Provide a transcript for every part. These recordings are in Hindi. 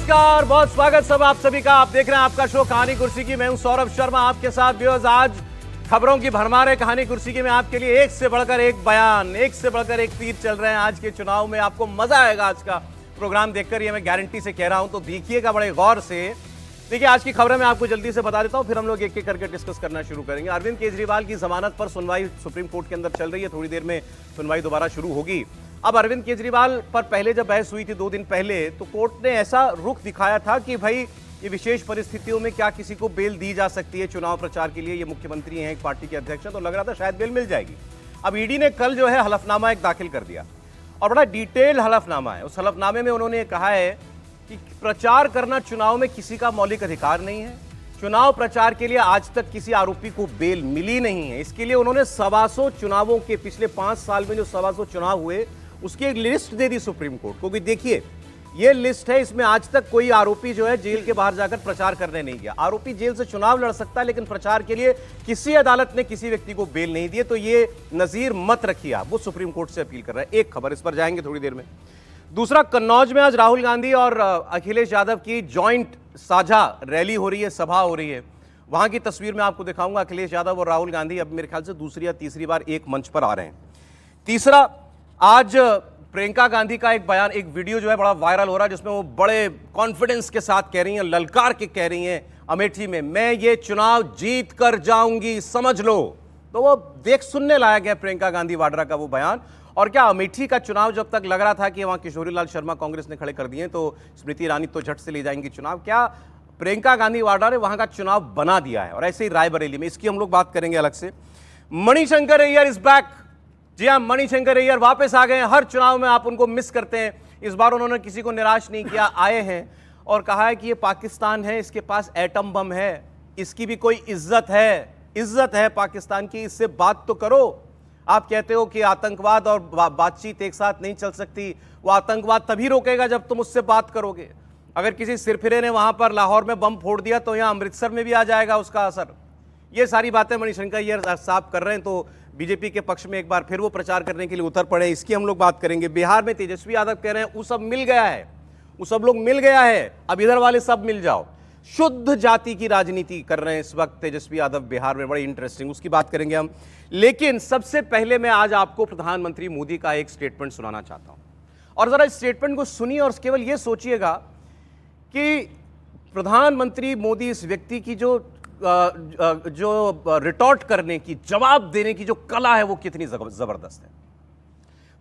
नमस्कार, बहुत स्वागत सब आप सभी का। आप देख रहे हैं आपका शो कहानी कुर्सी की। मैं हूं सौरभ शर्मा आपके साथ। व्यूअर्स, आज खबरों की भरमार है कहानी कुर्सी की में। आपके लिए एक से बढ़कर एक बयान, एक से बढ़कर एक तीर चल रहे हैं। आज के चुनाव में आपको मजा आएगा आज का प्रोग्राम देखकर, ये मैं गारंटी से कह रहा हूं। तो देखिएगा बड़े गौर से। देखिए, आज की खबरें मैं आपको जल्दी से बता देता हूं, फिर हम लोग एक एक करके डिस्कस करना शुरू करेंगे। अरविंद केजरीवाल की जमानत पर सुनवाई सुप्रीम कोर्ट के अंदर चल रही है। थोड़ी देर में सुनवाई दोबारा शुरू होगी। अब अरविंद केजरीवाल पर पहले जब बहस हुई थी 2 दिन पहले, तो कोर्ट ने ऐसा रुख दिखाया था कि भाई ये विशेष परिस्थितियों में क्या किसी को बेल दी जा सकती है चुनाव प्रचार के लिए। ये मुख्यमंत्री हैं, एक पार्टी के अध्यक्ष हैं, तो लग रहा था शायद बेल मिल जाएगी। अब ईडी ने कल जो है हलफनामा एक दाखिल कर दिया और बड़ा डिटेल हलफनामा है। उस हलफनामे में उन्होंने कहा है कि प्रचार करना चुनाव में किसी का मौलिक अधिकार नहीं है। चुनाव प्रचार के लिए आज तक किसी आरोपी को बेल मिली नहीं है। इसके लिए उन्होंने 125 चुनावों के पिछले 5 साल में जो 125 चुनाव हुए उसकी एक लिस्ट दे दी सुप्रीम कोर्ट को कि देखिए ये लिस्ट है, इसमें आज तक कोई आरोपी जो है जेल के बाहर जाकर प्रचार करने नहीं गया। आरोपी जेल से चुनाव लड़ सकता है, लेकिन प्रचार के लिए किसी अदालत ने किसी व्यक्ति को बेल नहीं दी। तो ये नजीर मत रखिए आप। वो सुप्रीम कोर्ट से अपील कर रहे हैं। एक खबर, इस पर जाएंगे थोड़ी देर में। दूसरा, कन्नौज में आज राहुल गांधी और अखिलेश यादव की जॉइंट साझा रैली हो रही है, सभा हो रही है। वहां की तस्वीर मैं आपको दिखाऊंगा। अखिलेश यादव और राहुल गांधी अब मेरे ख्याल से दूसरी या तीसरी बार एक मंच पर आ रहे हैं। तीसरा, आज प्रियंका गांधी का एक बयान, एक वीडियो जो है बड़ा वायरल हो रहा है, जिसमें वो बड़े कॉन्फिडेंस के साथ कह रही हैं, ललकार के कह रही हैं अमेठी में, मैं ये चुनाव जीत कर जाऊंगी, समझ लो। तो वो देख सुनने लायक है प्रियंका गांधी वाड्रा का वो बयान। और क्या अमेठी का चुनाव जब तक लग रहा था कि वहां किशोरीलाल शर्मा कांग्रेस ने खड़े कर दिए तो स्मृति ईरानी तो झट से ले जाएंगी चुनाव, क्या प्रियंका गांधी वाड्रा ने वहां का चुनाव बना दिया है। और ऐसे ही रायबरेली में, इसकी हम लोग बात करेंगे अलग से। Manishankar Aiyar is back. जी हां, मणिशंकर अय्यर वापस आ गए हैं। हर चुनाव में आप उनको मिस करते हैं। इस बार उन्होंने किसी को निराश नहीं किया, आए हैं और कहा है कि ये पाकिस्तान है, इसके पास एटम बम है, इसकी भी कोई इज्जत है, इज्जत है पाकिस्तान की, इससे बात तो करो। आप कहते हो कि आतंकवाद और बातचीत एक साथ नहीं चल सकती। वो आतंकवाद तभी रोकेगा जब तुम उससे बात करोगे। अगर किसी सिरफिरे ने वहां पर लाहौर में बम फोड़ दिया तो यहां अमृतसर में भी आ जाएगा उसका असर। ये सारी बातें मणिशंकर अय्यर साहब कर रहे हैं। तो बीजेपी के पक्ष में एक बार फिर वो प्रचार करने के लिए उतर पड़े, इसकी हम लोग बात करेंगे। बिहार में तेजस्वी यादव कह रहे हैं वो सब मिल गया है, वो सब लोग मिल गया है, अब इधर वाले सब मिल जाओ। शुद्ध जाति की राजनीति कर रहे हैं इस वक्त तेजस्वी यादव बिहार में, बड़ी इंटरेस्टिंग, उसकी बात करेंगे हम। लेकिन सबसे पहले मैं आज आपको प्रधानमंत्री मोदी का एक स्टेटमेंट सुनाना चाहता हूं और जरा इस स्टेटमेंट को सुनिए और केवल यह सोचिएगा कि प्रधानमंत्री मोदी इस व्यक्ति की जो रिटॉर्ट करने की, जवाब देने की जो कला है वो कितनी जबरदस्त है।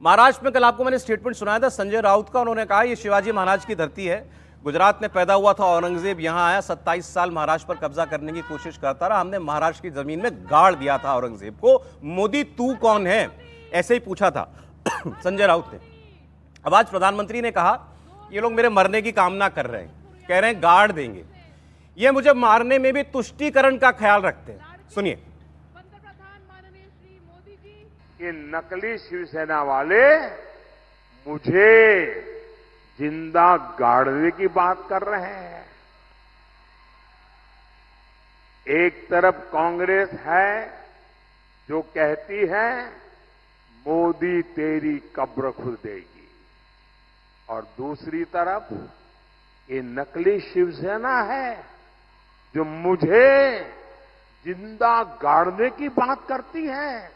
महाराष्ट्र में कल आपको मैंने स्टेटमेंट सुनाया था संजय राउत का। उन्होंने कहा ये शिवाजी महाराज की धरती है, गुजरात में पैदा हुआ था, औरंगजेब यहां आया, 27 साल महाराष्ट्र पर कब्जा करने की कोशिश करता रहा, हमने महाराष्ट्र की जमीन में गाड़ दिया था औरंगजेब को। मोदी तू कौन है, ऐसे ही पूछा था संजय राउत ने। अब आज प्रधानमंत्री ने कहा ये लोग मेरे मरने की कामना कर रहे हैं, कह रहे हैं गाड़ देंगे, ये मुझे मारने में भी तुष्टीकरण का ख्याल रखते हैं। सुनिए। ये नकली शिवसेना वाले मुझे जिंदा गाड़ने की बात कर रहे हैं। एक तरफ कांग्रेस है जो कहती है मोदी तेरी कब्र खुद देगी, और दूसरी तरफ ये नकली शिवसेना है जो मुझे जिंदा गाड़ने की बात करती है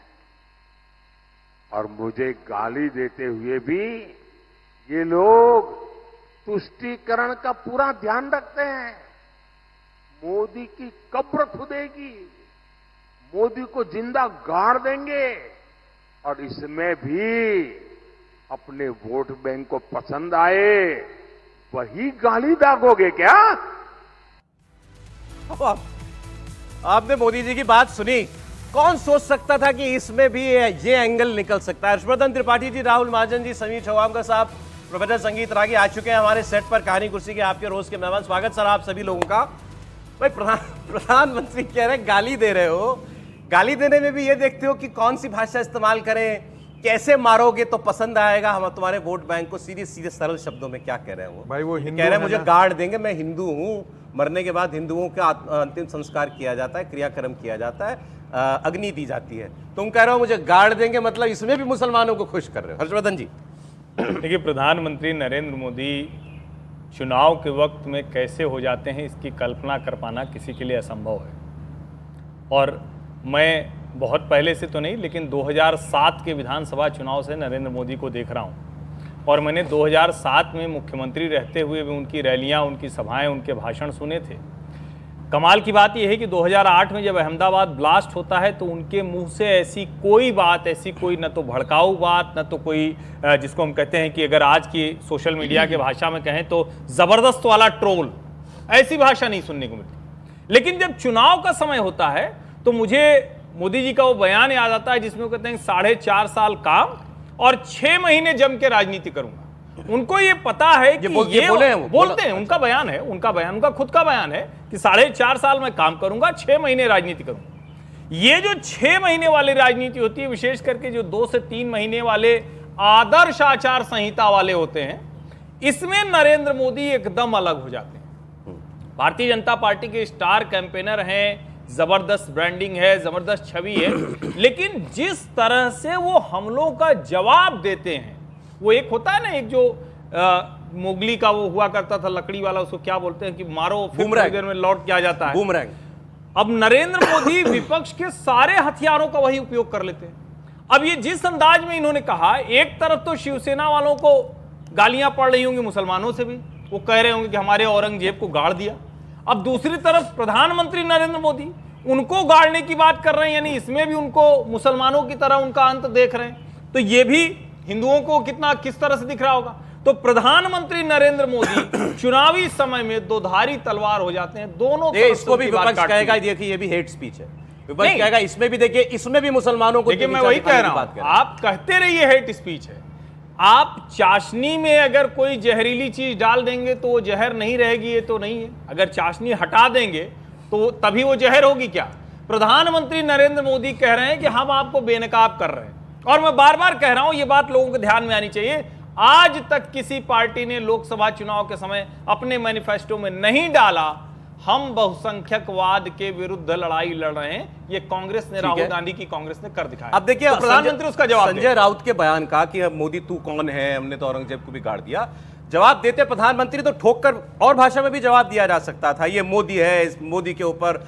और मुझे गाली देते हुए भी ये लोग तुष्टीकरण का पूरा ध्यान रखते हैं। मोदी की कब्र खुदेगी, मोदी को जिंदा गाड़ देंगे, और इसमें भी अपने वोट बैंक को पसंद आए वही गाली दागोगे क्या? आपने मोदी जी की बात सुनी। कौन सोच सकता था कि इसमें भी ये एंगल निकल सकता है। हर्षवर्धन त्रिपाठी जी, राहुल महाजन जी, समीर चौहान साहब, प्रोफेसर संगीत रागी आ चुके हैं हमारे सेट पर कहानी कुर्सी के, आपके रोज के मेहमान। स्वागत सर आप सभी लोगों का। भाई प्रधानमंत्री कह रहे हैं गाली दे रहे हो, गाली देने में भी ये देखते हो कि कौन सी भाषा इस्तेमाल करें, कैसे मारोगे तो पसंद आएगा हम तुम्हारे वोट बैंक को। सीधे सीधे सरल शब्दों में क्या कह रहे हैं वो? भाई वो हिंदू कह रहे हैं मुझे गाड़ देंगे, मैं हिंदू हूं, मरने के बाद हिंदुओं का अंतिम संस्कार किया जाता है, क्रियाक्रम किया जाता है, अग्नि दी जाती है। तुम कह रहे हो मुझे गाड़ देंगे, मतलब इसमें भी मुसलमानों को खुश कर रहे हो। हर्षवर्धन जी। देखिए, प्रधानमंत्री नरेंद्र मोदी चुनाव के वक्त में कैसे हो जाते हैं इसकी कल्पना कर पाना किसी के लिए असंभव है। और मैं बहुत पहले से तो नहीं, लेकिन 2007 के विधानसभा चुनाव से नरेंद्र मोदी को देख रहा हूं और मैंने 2007 में मुख्यमंत्री रहते हुए भी उनकी रैलियां, उनकी सभाएं, उनके भाषण सुने थे। कमाल की बात यह है कि 2008 में जब अहमदाबाद ब्लास्ट होता है तो उनके मुंह से ऐसी कोई बात, ऐसी कोई न तो भड़काऊ बात, न तो कोई जिसको हम कहते हैं कि अगर आज की सोशल मीडिया के भाषा में कहें तो ज़बरदस्त वाला ट्रोल, ऐसी भाषा नहीं सुनने को मिलती। लेकिन जब चुनाव का समय होता है तो मुझे मोदी जी का वो बयान याद आता है जिसमें वो कहते हैं 4.5 साल काम और 6 महीने जम के राजनीति करूंगा। उनको ये पता है कि ये बोलते हैं, उनका बयान है, उनका खुद का बयान है कि 4.5 साल में काम करूंगा, 6 महीने राजनीति करूंगा। ये जो 6 महीने वाली राजनीति होती है, विशेष करके जो 2 से 3 महीने वाले आदर्श आचार संहिता वाले होते हैं, इसमें नरेंद्र मोदी एकदम अलग हो जाते हैं। भारतीय जनता पार्टी के स्टार कैंपेनर हैं, जबरदस्त ब्रांडिंग है, जबरदस्त छवि है, लेकिन जिस तरह से वो हमलों का जवाब देते हैं, वो एक होता है ना, एक जो मोगली का वो हुआ करता था लकड़ी वाला, उसको क्या बोलते हैं कि मारो फिर थोड़ी देर में लौट के आ जाता है, बूमरैंग। अब नरेंद्र मोदी विपक्ष के सारे हथियारों का वही उपयोग कर लेते हैं। अब ये जिस अंदाज में इन्होंने कहा, एक तरफ तो शिवसेना वालों को गालियां पड़ रही होंगी, मुसलमानों से भी वो कह रहे होंगे कि हमारे औरंगजेब को गाड़ दिया। अब दूसरी तरफ प्रधानमंत्री नरेंद्र मोदी उनको गाड़ने की बात कर रहे हैं, यानी इसमें भी उनको मुसलमानों की तरह उनका अंत देख रहे हैं। तो ये भी हिंदुओं को किस तरह से दिख रहा होगा। तो प्रधानमंत्री नरेंद्र मोदी चुनावी समय में दोधारी तलवार हो जाते हैं, दोनों तरफ। इसको भी विपक्ष कहेगा, देखिए ये भी हेट स्पीच है, विपक्ष कहेगा इसमें भी, देखिए इसमें भी मुसलमानों को, देखिए मैं वही कह रहा हूं, आप कहते रहिए हेट स्पीच है। आप चाशनी में अगर कोई जहरीली चीज डाल देंगे तो वो जहर नहीं रहेगी, ये तो नहीं है। अगर चाशनी हटा देंगे तो तभी वो जहर होगी क्या? प्रधानमंत्री नरेंद्र मोदी कह रहे हैं कि हम आपको बेनकाब कर रहे हैं। और मैं बार बार कह रहा हूं, ये बात लोगों के ध्यान में आनी चाहिए, आज तक किसी पार्टी ने लोकसभा चुनाव के समय अपने मैनिफेस्टो में नहीं डाला हम बहुसंख्यकवाद के विरुद्ध लड़ाई लड़ रहे हैं। ये कांग्रेस ने, राहुल गांधी की कांग्रेस ने कर दिखाया। अब देखिए तो प्रधानमंत्री उसका जवाब संजय राउत के बयान का कि मोदी तू कौन है, हमने तो औरंगजेब को भी गाड़ दिया, जवाब देते प्रधानमंत्री तो ठोक कर और भाषा में भी जवाब दिया जा सकता था। ये मोदी है, इस मोदी के ऊपर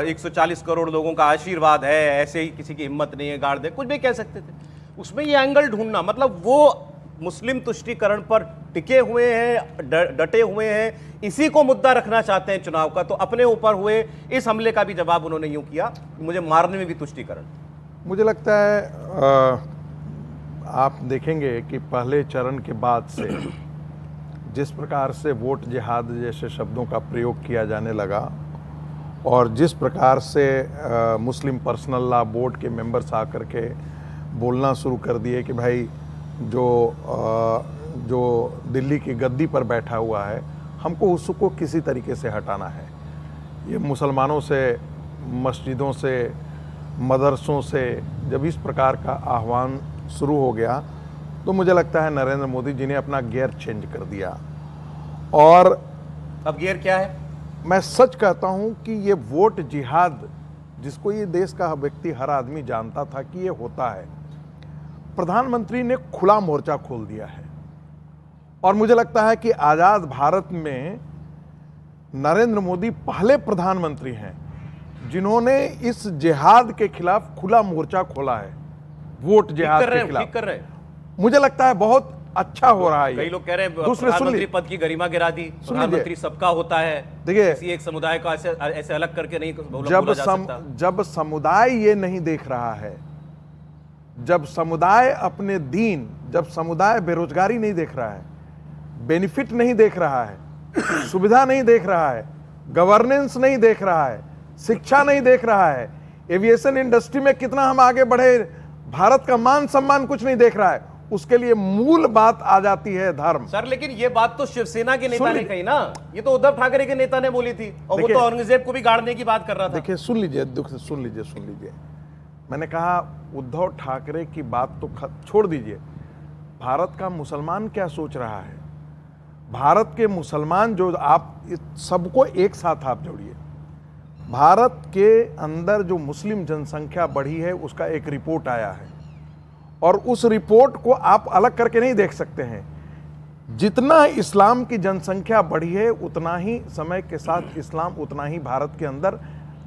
140 करोड़ लोगों का आशीर्वाद है, ऐसे ही किसी की हिम्मत नहीं है गाड़ दे, कुछ भी कह सकते थे। उसमें ये एंगल ढूंढना, मतलब वो मुस्लिम तुष्टीकरण पर टिके हुए हैं, डटे हुए हैं, इसी को मुद्दा रखना चाहते हैं चुनाव का। तो अपने ऊपर हुए इस हमले का भी जवाब उन्होंने यूं किया, मुझे मारने में भी तुष्टीकरण। मुझे लगता है आप देखेंगे कि पहले चरण के बाद से जिस प्रकार से वोट जिहाद जैसे शब्दों का प्रयोग किया जाने लगा और जिस प्रकार से मुस्लिम पर्सनल लॉ बोर्ड के मेंबर्स आकर के बोलना शुरू कर दिए कि भाई जो दिल्ली की गद्दी पर बैठा हुआ है, हमको उसको किसी तरीके से हटाना है। ये मुसलमानों से, मस्जिदों से, मदरसों से जब इस प्रकार का आह्वान शुरू हो गया तो मुझे लगता है नरेंद्र मोदी जी ने अपना गियर चेंज कर दिया। और अब गियर क्या है? मैं सच कहता हूं कि ये वोट जिहाद, जिसको ये देश का व्यक्ति, हर आदमी जानता था कि ये होता है, प्रधानमंत्री ने खुला मोर्चा खोल दिया है। और मुझे लगता है कि आजाद भारत में नरेंद्र मोदी पहले प्रधानमंत्री हैं जिन्होंने इस जिहाद के खिलाफ खुला मोर्चा खोला है, वोट जिहाद के खिलाफ। कर रहे मुझे लगता है बहुत अच्छा हो रहा है। कई लोग कह रहे हैं प्रधानमंत्री पद की गरिमा गिरा दी, प्रधानमंत्री सबका होता है, देखिए किसी एक समुदाय को ऐसे अलग करके नहीं बोला जा सकता। जब समुदाय ये नहीं देख रहा है, जब समुदाय अपने दीन, जब समुदाय बेरोजगारी नहीं देख रहा है, बेनिफिट नहीं देख रहा है, सुविधा नहीं देख रहा है, गवर्नेंस नहीं देख रहा है, शिक्षा नहीं देख रहा है, एविएशन इंडस्ट्री में कितना हम आगे बढ़े, भारत का मान सम्मान कुछ नहीं देख रहा है, उसके लिए मूल बात आ जाती है धर्म। सर लेकिन ये बात तो शिवसेना के नेता ने कही ना, ये तो उद्धव ठाकरे के नेता ने बोली थी, और वो तो औरंगजेब को भी गाड़ने की बात कर रहा था। देखिए सुन लीजिए, मैंने कहा उद्धव ठाकरे की बात तो छोड़ दीजिए, भारत का मुसलमान क्या सोच रहा है, भारत के मुसलमान जो, आप सबको एक साथ आप जोड़िए, भारत के अंदर जो मुस्लिम जनसंख्या बढ़ी है उसका एक रिपोर्ट आया है और उस रिपोर्ट को आप अलग करके नहीं देख सकते हैं। जितना इस्लाम की जनसंख्या बढ़ी है उतना ही समय के साथ इस्लाम उतना ही भारत के अंदर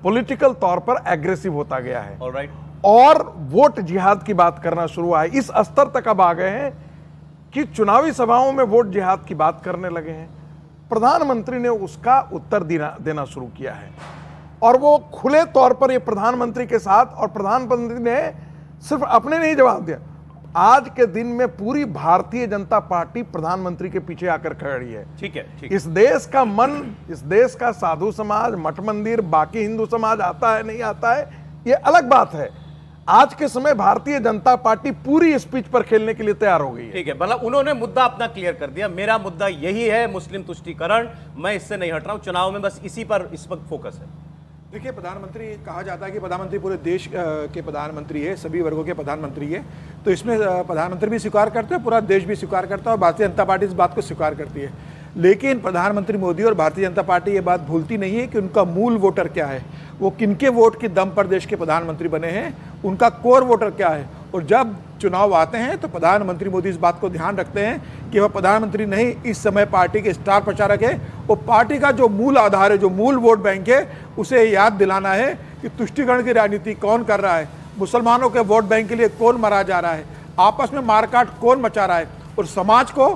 पॉलिटिकल तौर पर एग्रेसिव होता गया है। ऑलराइट। और वोट जिहाद की बात करना शुरू हुआ है। इस स्तर तक अब आ गए हैं कि चुनावी सभाओं में वोट जिहाद की बात करने लगे हैं। प्रधानमंत्री ने उसका उत्तर देना शुरू किया है और वो खुले तौर पर ये प्रधानमंत्री के साथ, और प्रधानमंत्री ने सिर्फ अपने नहीं जवाब दिया, आज के दिन में पूरी भारतीय जनता पार्टी प्रधानमंत्री के पीछे आकर खड़ी है। ठीक है, ठीक। इस देश का मन, इस देश का साधु समाज, मठ मंदिर, बाकी हिंदू समाज आता है नहीं आता है ये अलग बात है। आज के समय भारतीय जनता पार्टी पूरी स्पीच पर खेलने के लिए तैयार हो गई है। ठीक है, मतलब उन्होंने मुद्दा अपना क्लियर कर दिया, मेरा मुद्दा यही है, मुस्लिम तुष्टीकरण, मैं इससे नहीं हट रहा हूं, चुनाव में बस इसी पर इस वक्त फोकस है। देखिए, प्रधानमंत्री कहा जाता है कि प्रधानमंत्री पूरे देश के प्रधानमंत्री है, सभी वर्गों के प्रधानमंत्री है, तो इसमें प्रधानमंत्री भी स्वीकार करते हैं, पूरा देश भी स्वीकार करता है और भारतीय जनता पार्टी इस बात को स्वीकार करती है। लेकिन प्रधानमंत्री मोदी और भारतीय जनता पार्टी ये बात भूलती नहीं है कि उनका मूल वोटर क्या है, वो किनके वोट के दम पर देश के प्रधानमंत्री बने हैं, उनका कोर वोटर क्या है। और जब चुनाव आते हैं तो प्रधानमंत्री मोदी इस बात को ध्यान रखते हैं कि वह प्रधानमंत्री नहीं, इस समय पार्टी के स्टार प्रचारक है, वो पार्टी का जो मूल आधार है, जो मूल वोट बैंक है, उसे याद दिलाना है कि तुष्टीकरण की राजनीति कौन कर रहा है, मुसलमानों के वोट बैंक के लिए कौन मरा जा रहा है, आपस में मारकाट कौन मचा रहा है, और समाज को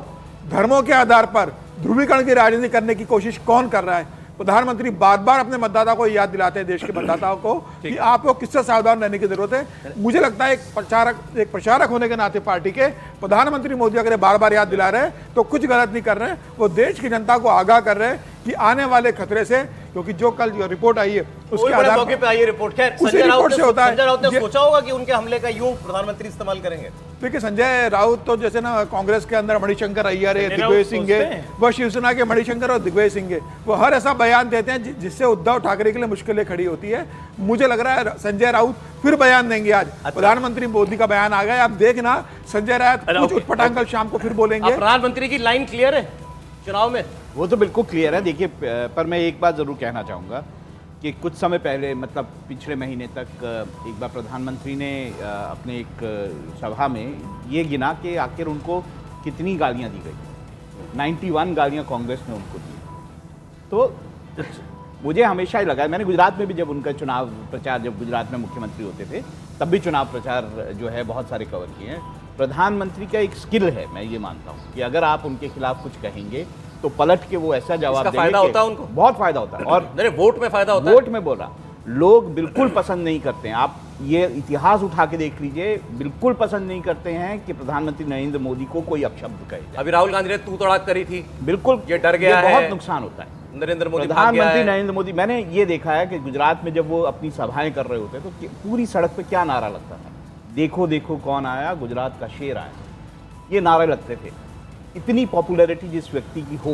धर्मों के आधार पर ध्रुवीकरण की राजनीति करने की कोशिश कौन कर रहा है। प्रधानमंत्री बार बार अपने मतदाता को याद दिलाते हैं, देश के मतदाताओं को, कि आपको किससे सावधान रहने की जरूरत है। मुझे लगता है एक प्रचारक होने के नाते पार्टी के प्रधानमंत्री मोदी अगर बार बार याद दिला रहे हैं तो कुछ गलत नहीं कर रहे हैं, वो देश की जनता को आगाह कर रहे हैं कि आने वाले खतरे से, क्योंकि जो कल जो रिपोर्ट आई है उसके आधार मौके पे आई है रिपोर्ट। खैर, उसी रिपोर्ट से होता है। संजय राउत ने सोचा होगा कि उनके हमले का यूं प्रधानमंत्री इस्तेमाल करेंगे। देखिए, संजय राउत तो जैसे ना कांग्रेस के अंदर मणिशंकर अय्यर है, दिग्विजय सिंह है, वह शिवसेना के मणिशंकर और दिग्विजय सिंह है, वो हर ऐसा बयान देते हैं जिससे उद्धव ठाकरे के लिए मुश्किलें खड़ी होती है। मुझे लग रहा है संजय राउत फिर बयान देंगे आज। प्रधानमंत्री मोदी का बयान आ गया, आप देखना संजय राउत कुछ उटपटांग शाम को फिर बोलेंगे। प्रधानमंत्री की लाइन क्लियर है चुनाव में? वो तो बिल्कुल क्लियर है। देखिए, पर मैं एक बात जरूर कहना चाहूँगा कि कुछ समय पहले, मतलब पिछले महीने तक एक बार प्रधानमंत्री ने अपने एक सभा में ये गिना कि आखिर उनको कितनी गालियाँ दी गई। 91 गालियाँ कांग्रेस ने उनको दी। तो मुझे हमेशा ही लगा, मैंने गुजरात में भी जब उनका चुनाव प्रचार, जब गुजरात में मुख्यमंत्री होते थे तब भी चुनाव प्रचार जो है बहुत सारे कवर किए हैं। प्रधानमंत्री का एक स्किल है, मैं ये मानता हूँ कि अगर आप उनके खिलाफ कुछ कहेंगे तो पलट के वो ऐसा जवाब देंगे। फायदा होता है उनको, बहुत फायदा होता है। और वोट में फायदा होता है। वोट में बोला, लोग बिल्कुल पसंद नहीं करते हैं। आप ये इतिहास उठा के देख लीजिए, बिल्कुल पसंद नहीं करते हैं कि प्रधानमंत्री नरेंद्र मोदी को कोई अपशब्द कहे जाए। अभी राहुल गांधी ने तू तड़ाक करी थी, बिल्कुल ये डर गया है, बहुत नुकसान होता है। नरेंद्र मोदी प्रधानमंत्री नरेंद्र मोदी, मैंने ये देखा है कि गुजरात में जब वो अपनी सभाएं कर रहे होते तो पूरी सड़क पे क्या नारा लगता था, देखो देखो कौन आया, गुजरात का शेर आया, ये नारे लगते थे। इतनी पॉपुलैरिटी जिस व्यक्ति की हो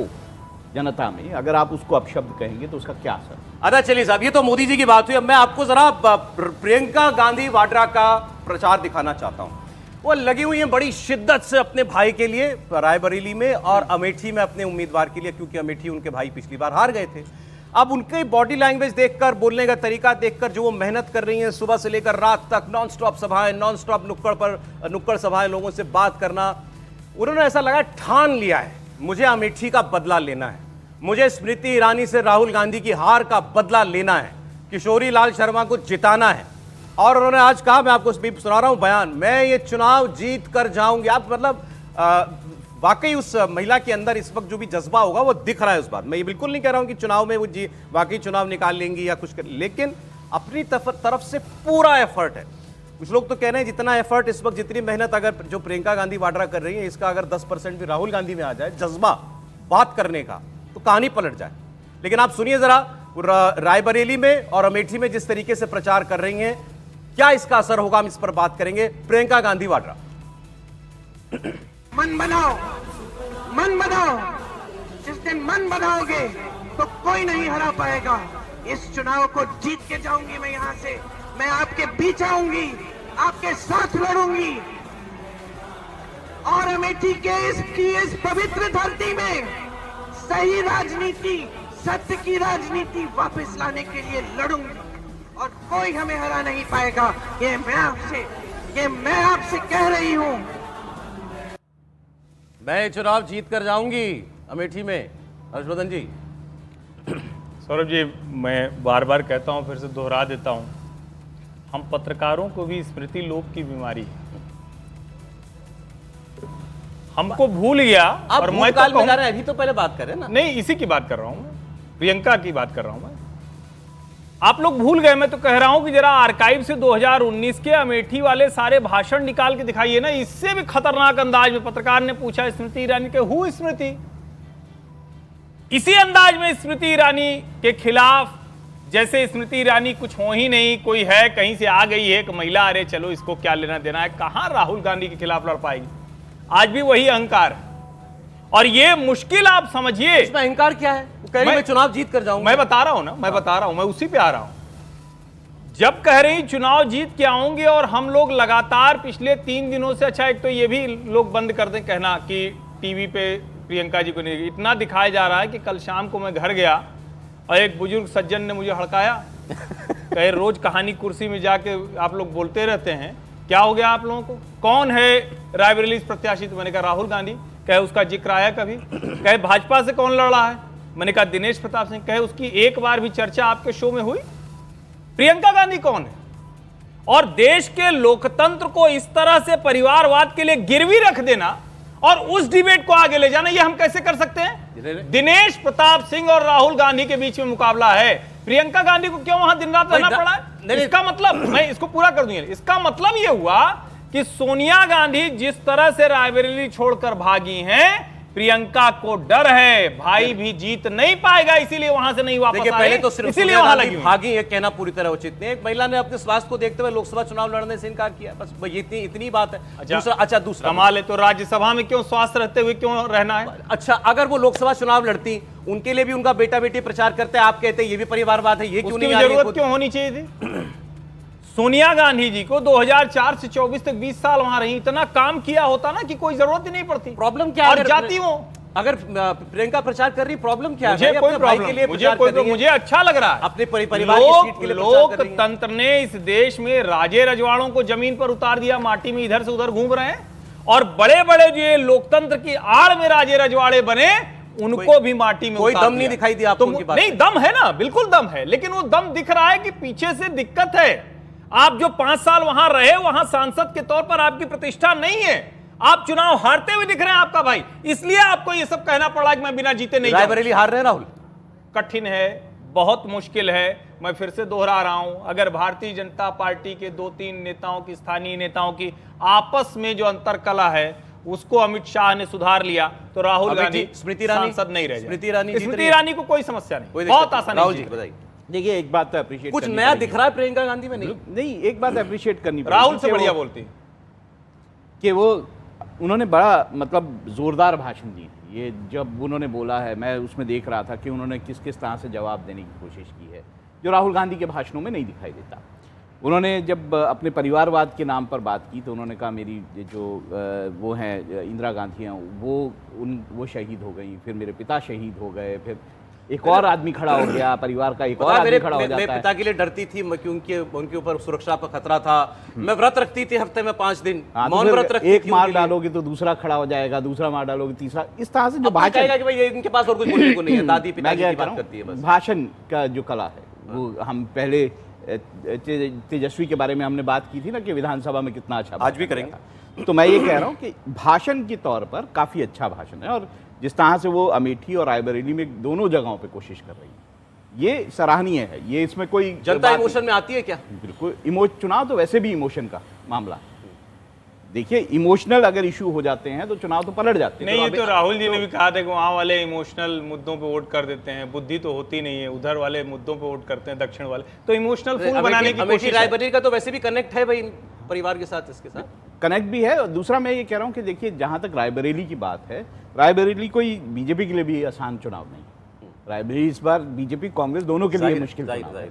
जनता में, अगर आप उसको अपशब्द कहेंगे तो उसका क्या असर। अच्छा चलिए साहब, ये तो मोदी जी की बात हुई। अब मैं आपको जरा प्रियंका गांधी वाड्रा का प्रचार दिखाना चाहता हूं। वो लगी हुई है बड़ी शिद्दत से अपने भाई के लिए रायबरेली में और अमेठी में अपने उम्मीदवार के लिए, क्योंकि अमेठी उनके भाई पिछली बार हार गए थे। अब उनकी बॉडी लैंग्वेज देखकर, बोलने का तरीका देखकर, जो वो मेहनत कर रही हैं सुबह से लेकर रात तक, नॉन स्टॉप सभाएं, नॉन स्टॉप नुक्कड़ सभाएं, लोगों से बात करना, उन्होंने ऐसा लगा ठान लिया है मुझे अमेठी का बदला लेना है, मुझे स्मृति ईरानी से राहुल गांधी की हार का बदला लेना है, किशोरी लाल शर्मा को जिताना है। और उन्होंने आज कहा, मैं आपको सुना रहा हूं बयान, मैं ये चुनाव जीत कर जाऊंगी। आप मतलब वाकई उस महिला के अंदर इस वक्त जो भी जज्बा होगा वो दिख रहा है उस बात। मैं ये बिल्कुल नहीं कह रहा हूं कि चुनाव में वो वाकई चुनाव निकाल लेंगी या कुछ कर, लेकिन अपनी तरफ से पूरा एफर्ट है। कुछ लोग तो कह रहे हैं जितना एफर्ट इस वक्त, जितनी मेहनत अगर जो प्रियंका गांधी वाड्रा कर रही है, इसका अगर 10% भी राहुल गांधी में आ जाए, जज्बा बात करने का, तो कहानी पलट जाए। लेकिन आप सुनिए जरा, रायबरेली में और अमेठी में जिस तरीके से प्रचार कर रही हैं, क्या इसका असर होगा, हम इस पर बात करेंगे। प्रियंका गांधी वाड्रा। मन बनाओ, मन बनाओ, जिस दिन मन बनाओगे तो कोई नहीं हरा पाएगा। इस चुनाव को जीत के जाऊंगी मैं यहां से, मैं आपके बीच आऊंगी, आपके साथ लड़ूंगी और अमेठी के इस पवित्र धरती में सही राजनीति, सत्य की राजनीति वापस लाने के लिए लड़ूंगी और कोई हमें हरा नहीं पाएगा। ये मैं आपसे कह रही हूं। मैं चुनाव जीत कर जाऊंगी अमेठी में। हर्षवर्धन जी। सौरभ जी, मैं बार बार कहता हूं, फिर से दोहरा देता हूं, हम पत्रकारों को भी स्मृति लोप की बीमारी है। हमको भूल गया। आप और मैं भूतकाल में जा रहे हैं, अभी तो पहले बात करें ना। नहीं, इसी की बात कर रहा हूं मैं, प्रियंका की बात कर रहा हूं मैं। आप लोग भूल गए। मैं तो कह रहा हूं कि जरा आर्काइव से 2019 के अमेठी वाले सारे भाषण निकाल के दिखाइए ना। इससे भी खतरनाक अंदाज में पत्रकार ने पूछा स्मृति ईरानी के, हु स्मृति। इसी अंदाज में स्मृति ईरानी के खिलाफ, जैसे स्मृति ईरानी कुछ हो ही नहीं, कोई है कहीं से आ गई है एक महिला, अरे चलो इसको क्या लेना देना है। कहां राहुल गांधी के खिलाफ लड़ पाएगी। आज भी वही अहंकार है। और ये मुश्किल आप समझिए। इसमें अहंकार क्या है? वो कह रही मैं चुनाव जीत कर जाऊंगा। मैं बता रहा हूं ना, मैं बता रहा हूं, मैं उसी पे आ रहा हूं। जब कह रही चुनाव जीत के आऊंगे, और हम लोग लगातार पिछले 3 दिनों से, अच्छा एक तो ये भी लोग बंद कर दें कहना कि टीवी पे प्रियंका जी को नहीं, इतना दिखाया जा रहा है कि कल शाम को मैं घर गया और एक बुजुर्ग सज्जन ने मुझे हड़काया, कहे रोज कहानी कुर्सी में जाके आप लोग बोलते रहते हैं, क्या हो गया आप लोगों को? कौन है रायबरेली प्रत्याशी? तो मैंने कहा राहुल गांधी। कहे उसका जिक्र आया कभी? कहे भाजपा से कौन लड़ रहा है? मैंने कहा दिनेश प्रताप सिंह। कहे उसकी एक बार भी चर्चा आपके शो में हुई? प्रियंका गांधी कौन है? और देश के लोकतंत्र को इस तरह से परिवारवाद के लिए गिरवी रख देना और उस डिबेट को आगे ले जाना, ये हम कैसे कर सकते हैं? दिनेश प्रताप सिंह और राहुल गांधी के बीच में मुकाबला है। प्रियंका गांधी को क्यों वहां दिन रात रहना पड़ा है? इसका मतलब, मैं इसको पूरा कर दूंगा, इसका मतलब यह हुआ कि सोनिया गांधी जिस तरह से रायबरेली छोड़कर भागी हैं, प्रियंका को डर है भाई भी जीत नहीं पाएगा, इसीलिए वहां से नहीं वापस आए। पहले तो सिर्फ इसीलिए वहां लगी भागी, ये कहना पूरी तरह उचित नहीं। एक महिला ने अपने स्वास्थ्य को देखते हुए लोकसभा चुनाव लड़ने से इनकार किया, बस इतनी बात है। दूसरा कमाल है, तो राज्यसभा में क्यों स्वास्थ्य रहते हुए क्यों रहना है? अच्छा, अगर वो लोकसभा चुनाव लड़ती, उनके लिए भी उनका बेटा बेटी प्रचार करते, आप कहते ये भी परिवारवाद है, ये क्यों नहीं? जरूरत क्यों होनी चाहिए थी? सोनिया गांधी जी को 2004 से 24 तक 20 साल वहां रही, इतना काम किया होता ना कि कोई जरूरत ही नहीं पड़ती। प्रॉब्लम क्या है? और जाती वो, अगर प्रियंका प्रचार कर रही, प्रॉब्लम क्या है? मुझे कोई प्रॉब्लम, मुझे अच्छा लग रहा है। अपने परिवार की सीट के लिए लोकतंत्र ने इस देश में राजे रजवाड़ों को जमीन पर उतार दिया, माटी में इधर से उधर घूम रहे हैं, और बड़े बड़े जो लोकतंत्र की आड़ में राजे रजवाड़े बने, उनको भी माटी में कोई दम नहीं दिखाई दिया आपको? नहीं, दम है ना, बिल्कुल दम है, लेकिन वो दम दिख रहा है कि पीछे से दिक्कत है। आप जो 5 साल वहां रहे, वहां सांसद के तौर पर आपकी प्रतिष्ठा नहीं है, आप चुनाव हारते हुए दिख रहे हैं आपका भाई, इसलिए आपको ये सब कहना पड़ा कि मैं बिना जीते नहीं। रायबरेली हार रहे हैं राहुल? कठिन है, बहुत मुश्किल है। मैं फिर से दोहरा रहा हूं, अगर भारतीय जनता पार्टी के 2-3 नेताओं की, स्थानीय नेताओं की आपस में जो अंतरकला है, उसको अमित शाह ने सुधार लिया, तो राहुल गांधी स्मृति ईरानी सांसद नहीं रह जाए। स्मृति ईरानी को कोई समस्या नहीं, बहुत आसानी। राहुल जी बताइए। देखिए, एक बात अप्रिशिएट, कुछ नया दिख रहा है प्रियंका गांधी में? नहीं, एक बात अप्रिशिएट करनी पड़ेगी, राहुल से बढ़िया बोलती कि वो उन्होंने बड़ा मतलब जोरदार भाषण दी। ये जब उन्होंने बोला है, मैं उसमें देख रहा था कि उन्होंने किस किस तरह से जवाब देने की कोशिश की है, जो राहुल गांधी के भाषणों में नहीं दिखाई देता। उन्होंने जब अपने परिवारवाद के नाम पर बात की, तो उन्होंने कहा मेरी जो वो हैं इंदिरा गांधी हैं, वो शहीद हो गई, फिर मेरे पिता शहीद हो गए, फिर एक और आदमी खड़ा हो गया, परिवार का एक और आदमी खड़ा हो जाता है। मेरे पिता के लिए डरती थी क्योंकि उनके ऊपर सुरक्षा का खतरा था। मैं व्रत रखती थी हफ्ते में 5 दिन, मौन व्रत रखती थी। एक मार डालोगे तो दूसरा खड़ा हो जाएगा, दूसरा मार डालोगे तीसरा, इस तरह से जो भाषण कि भाई इनके पास और कुछ बोलने को नहीं है, दादी पिताजी की बात करती है बस। भाषण का जो कला है, वो हम पहले तेजस्वी के बारे में हमने बात की थी ना कि विधानसभा में कितना अच्छा, आज भी करेंगे। तो मैं ये कह रहा हूँ कि भाषण के तौर पर काफी अच्छा भाषण है, और जिस तरह से वो अमेठी और रायबरेली में दोनों जगहों पे कोशिश कर रही है, ये सराहनीय है। ये इसमें कोई जनता इमोशन में आती है क्या? बिल्कुल, चुनाव तो वैसे भी इमोशन का मामला है। देखिए, इमोशनल अगर इशू हो जाते हैं तो चुनाव तो पलट जाते हैं। नहीं, तो राहुल जी ने भी कहा था कि वहाँ वाले इमोशनल मुद्दों पे वोट कर देते हैं, बुद्धि तो होती नहीं है, उधर वाले मुद्दों पे वोट करते हैं, दक्षिण वाले तो इमोशनल फूल बनाने की कोशिश है। रायबरेली का तो वैसे भी कनेक्ट है भाई परिवार के साथ, इसके साथ कनेक्ट भी है। और दूसरा मैं ये कह रहा हूँ कि देखिए, जहां तक रायबरेली की बात है, रायबरेली कोई बीजेपी के लिए भी आसान चुनाव नहीं। रायबरेली इस बार बीजेपी कांग्रेस दोनों के लिए मुश्किल चुनाव है।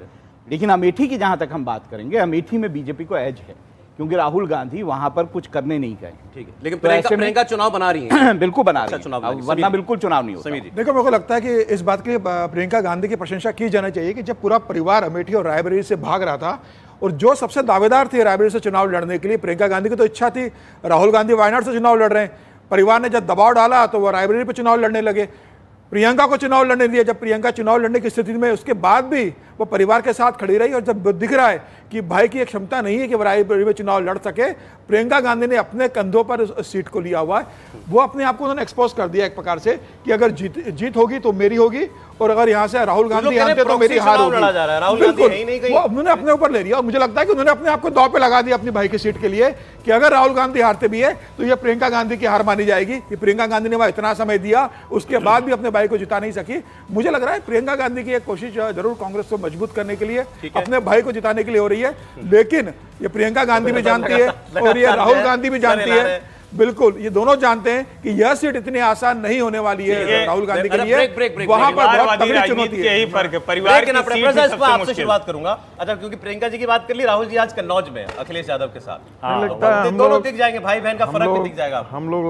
लेकिन अमेठी की जहां तक हम बात करेंगे, अमेठी में बीजेपी को एज है, क्योंकि राहुल गांधी वहां पर कुछ करने नहीं गए। ठीक है, लेकिन प्रियंका चुनाव बना रही है। बिल्कुल बना रही है, वरना बिल्कुल चुनाव नहीं होता। देखो, मेरे को लगता है कि इस बात की प्रियंका गांधी की प्रशंसा की जानी चाहिए कि जब पूरा परिवार अमेठी और रायबरेली से भाग रहा था, और जो सबसे दावेदार थे रायबरेली से चुनाव लड़ने के लिए, प्रियंका गांधी की तो इच्छा थी, राहुल गांधी वायनाड से चुनाव लड़ रहे हैं, परिवार ने जब दबाव डाला तो वो रायबरेली पे चुनाव लड़ने लगे, प्रियंका को चुनाव लड़ने दिया। जब प्रियंका चुनाव लड़ने की स्थिति में उसके बाद भी वो परिवार के साथ खड़ी रही, और जब दिख रहा है कि भाई की एक क्षमता नहीं है कि वो रायबरेली में चुनाव लड़ सके, प्रियंका गांधी ने अपने कंधों पर उस सीट को लिया हुआ है। वो अपने आप को उन्होंने एक्सपोज कर दिया एक प्रकार से कि अगर जीत होगी तो मेरी होगी, और अगर यहाँ से राहुल गांधी आते तो मेरी हार होगी। बिल्कुल, वो उन्होंने अपने ऊपर ले लिया, और मुझे लगता है कि उन्होंने अपने आप को दांव पे लगा दिया अपनी भाई की सीट के लिए कि अगर राहुल गांधी हारते भी है तो ये प्रियंका गांधी की हार मानी जाएगी कि प्रियंका गांधी ने वहां इतना समय दिया, उसके बाद भी अपने भाई को जिता नहीं सकी। मुझे लग रहा है प्रियंका गांधी की एक कोशिश जरूर कांग्रेस को मजबूत करने के लिए, अपने भाई को जिताने के लिए हो रही है, लेकिन ये प्रियंका गांधी भी जानती है और ये राहुल गांधी भी जानती है, बिल्कुल ये दोनों जानते हैं कि यह सीट इतनी आसान नहीं होने वाली है राहुल गांधी के लिए। वहां पर बहुत तगड़ी चुनौती है। यही फर्क है, परिवार की सीट ही सबसे आपसे मुश्किल। शुरुआत करूंगा। अच्छा, क्योंकि प्रियंका जी की बात कर ली, राहुल जी आज कन्नौज में अखिलेश यादव के साथ, लगता है हम दोनों लोग दिख जाएंगे, भाई बहन का फर्क भी दिख जाएगा। हम लोग